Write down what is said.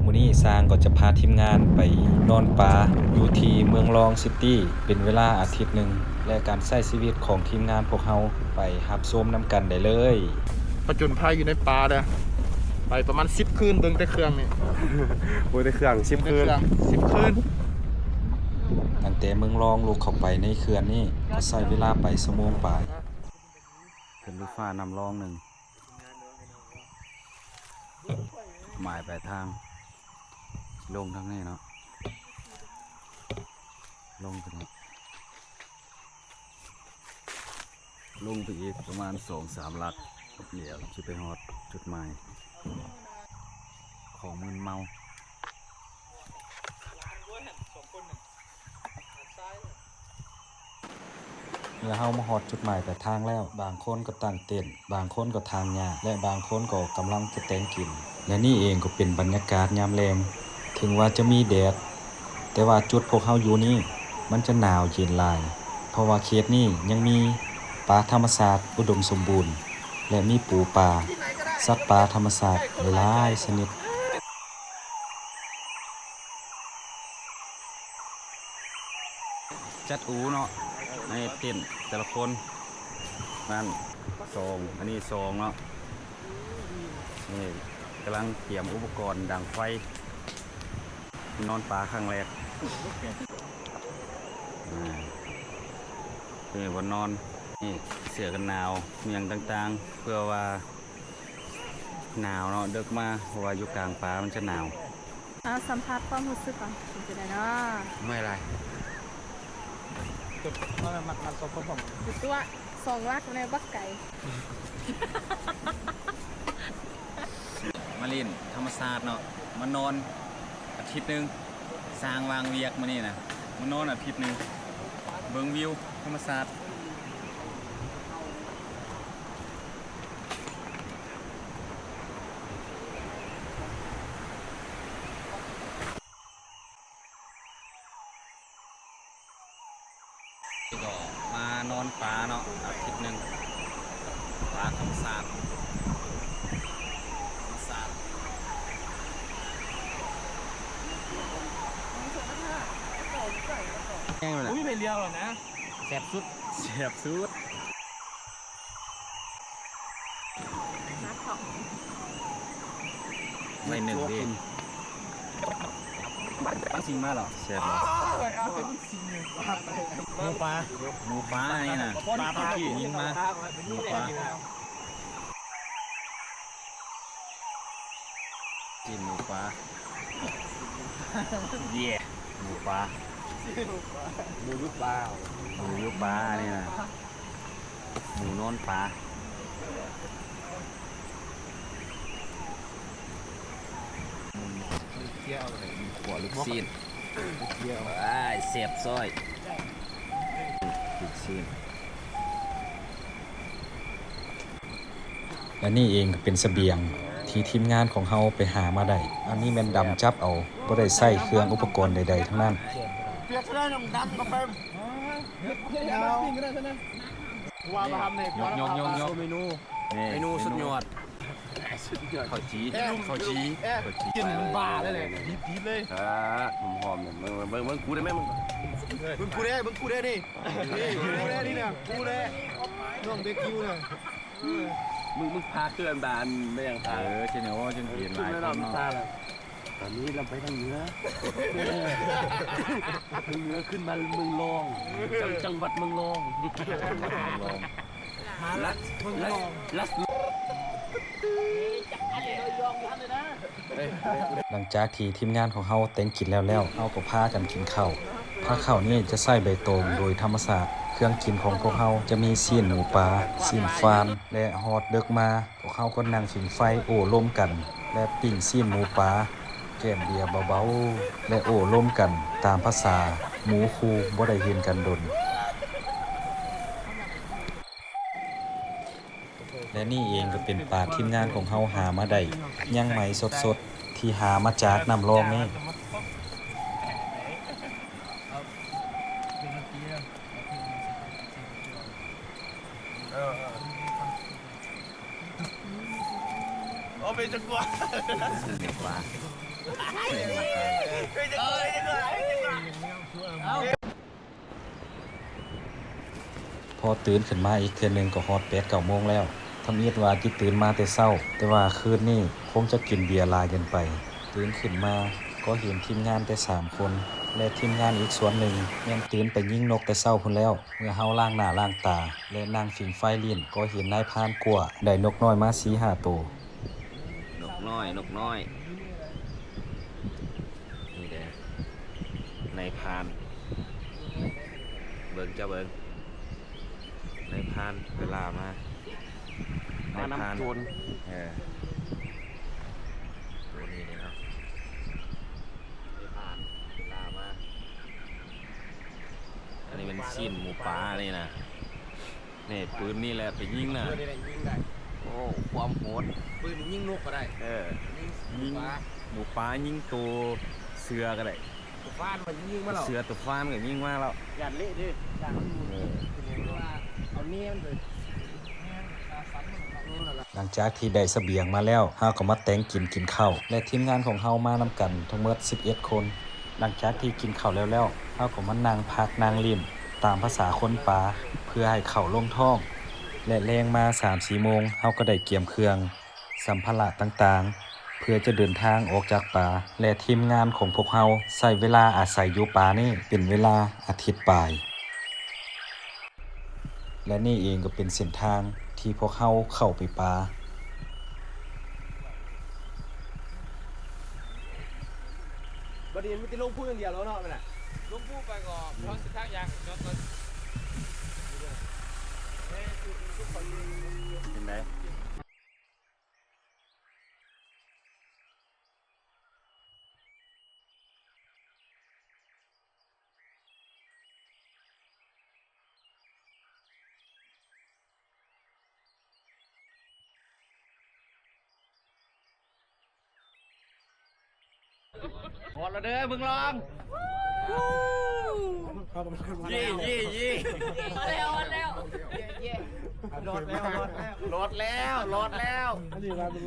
มื้อนี้สร้างก็จะพาทีมงานไปนอนป่าอยู่ที่เมืองรองซิตี้เป็นเวลาอาทิตย์หนึ่งและการใช้ชีวิตของทีมงานพวกเราไปรับชมนํกันได้เลยผจญภัยอยู่ในป่าเด้อไปประมาณ10 คืนเบิ่งแต่เครื่องนี่ โอ้ยได้เครื่อง10 คืน 10 คืนตั้งแต่เมืองรองลูกเข้าไปในเขื่อนนี่ก็ใช้เวลาไปชั่วโมงปลายขึ้นรถฟ้านำรองหนึ่งหมายปลายทางลงทางนี้เนาะลงไปนี้ลงไปอีกประมาณ 2-3 ลักเดี๋ยวจะไปฮอดจุดหมายของมึนเมาเมื่อเฮามาฮอดจุดหมายปลายทางแล้วบางคนก็ตั้งเต็นท์บางคนก็ทางหญ้าและบางคนก็กำลังจะแต่งกินและนี่เองก็เป็นบรรยากาศยามแลงถึงว่าจะมีแดดแต่ว่าจุดพวกเฮาอยู่นี่มันจะหนาวเย็นหลายเพราะว่าเขตนี้ยังมีป่าธรรมชาติอุดมสมบูรณ์และมีปูปลาสัตว์ป่าธรรมชาติหลายชนิดจัดอูเนาะในเต็นท์แต่ละคนนั่น2อันนี้2เนาะนี่กำลังเตรียมอุปกรณ์ดังไฟนอนป่าครั้งแรกนี่วันนอนนี่เสื้อกันหนาวเมียงต่างๆเพื่อว่าหนาวเนาะเดึกมาเพราะว่าอยู่กลางป่ามันจะหนาว สัมภาษณ์ความรู้สึกก่อนเป็นไงเนาะ ไม่ไร มัดสองคนผม คือตัว2 ลักในบักไก่ มาลินธรรมศาสตร์เนาะมานอนอาทิตย์หนึ่งสร้างวางเวียกมานี่นะมานอนอาทิตย์หนึ่งเบิ่งวิวธรรมศาสตร์ก็มานอนป่าเนาะอาทิตย์หนึ่งป่าธรรมศาสตร์แห้งเลยนะ อุ้ยไปเรียวนะแสบสุด เสียบสุด นัดของ ไม่หนึ่งดิตั้งจริงมากหรอเสียบเหรอหมูปลาหมูปลานี่นะปลาที่ยิงมาหมูปลาจิ้มหมูปลาเย่หมูปลา หมูยุบปลา หมูยุบปลานี่นะหมูนอนปลาหัวลูกซีนเสียบซอยลูกซีนและนี่เองก็เป็นเสบียงที่ทีมงานของเฮาไปหามาได้อันนี้แม่นดำจับเอาบ่ได้ใส่เครื่องอุปกรณ์ใดๆทั้งนั้นเปียกได้น้ำดำมาเป็นว่ามาทำเนี่ยยกเมนูสุดยอดข้าวจีกินมันบ้าเลยดีเลยหอมเนี่ยมึงกูได้ไหมมึงกูได้นี่เนี่ยกูได้น้องเด็กคิวเนี่ย มึงพาเกินบานไม่ยังพาเจเนโอจังเปลี่ยนหลายคนเนาะตอนนี้เราไปทางเหนือขึ้นมาเมืองรองจังหวัดเมืองรองลัดหลังจากที่ทีมงานของเฮาแต่งกินแล้วเอาก็พากันกินข้าวข้าวนี่จะใส่ใบตองโดยธรรมชาติเครื่องกินของพวกเฮาจะมีซีนหมูปลาซีนฟานและฮอดเดึกมาพวกเฮาก็นั่งผิงไฟโอ้ร่วมกันและปิ้งซีนหมูปลาแก้มเบียร์เบาๆและโอ้ร่วมกันตามภาษาหมูคูบ่ได้เห็นกันดนและนี่เองก็เป็นปลาทีมงานของเฮาหามาได้ย่างใหม่สดๆที่หามาจากน้ำรองนี่ เอาไปจะกลัว ซื้อเด็กปลา พอตื่นขึ้นมาอีกเทื่อนึงก็ฮอด8-9 โมงแล้วทำอิดว่าจิตื่นมาแต่เช้าแต่ว่าคืนนี้คงจะกินเบียร์หลายเกินไปตื่นขึ้นมาก็เห็นทีมงานแต่3 คนและทีมงานอีกส่วนหนึ่งยังตื่นไปยิงนกแต่เช้าพุ่นแล้วเมื่อเฮาล้างหน้าล้างตาและนั่งผิงไฟลิ้นก็เห็นนายพรานกั่วได้นกน้อยมา 4-5 ตัวน กน้อยนกน้อยนี่เด้อในพานเบิ่งเจ้าเบิ่งในพานเวลามาใน มา พาน นำโจร ตัวนี้นี่เนาะในพานเวลามาอันนี้เป็นซีนหมูป่านี่นะนี่ปืนนี่แหละไปยิงน่ะ ปืนนี่แหละยิงได้ โอ้ความโหด ปืนยิงนกก็ได้ ยิงหมูป่ายิงตัวเสือก็ได้ ฟาดมันยิงมาหรอ เสือตัวฟ้านก็ยิงมาแล้ว อย่าเละดิอย่ามันหมุน เอาเนี้ยมันเลย หลังจากที่ได้เสบียงมาแล้วเฮาก็มาแต่งกินข้าวและทีมงานของเฮามานำกันทั้งหมด11 คน หลังจากที่กินข้าวแล้วเฮาก็มานั่งพักนั่งลิ้นตามภาษาคนป่าเพื่อให้ข้าวลงท้อง และแรงมา 3-4 โมงเฮาก็ได้เตรียมเครื่องสัมภาระต่างๆ เพื่อจะเดินทางออกจากป่าและทีมงานของพวกเฮาใช้เวลาอาศัยอยู่ป่านี่เป็นเวลาอาทิตย์ปลาย และนี่เองก็เป็นเส้นทางที่พวกเฮาเข้าไปป่า บัดนี้มันจะลงพูดอย่างเดียวแล้วเนาะมันน่ะ ลุงพูดไปก่อนเพราะสุดท้ายยังจน เห็นไหม หมดแล้วเด้อมึงลองยี่ยี่ยี่ เร็วเร็ว โหลดแล้ว โหลดแล้วโหลดแล้ว อันนี้มาเป็น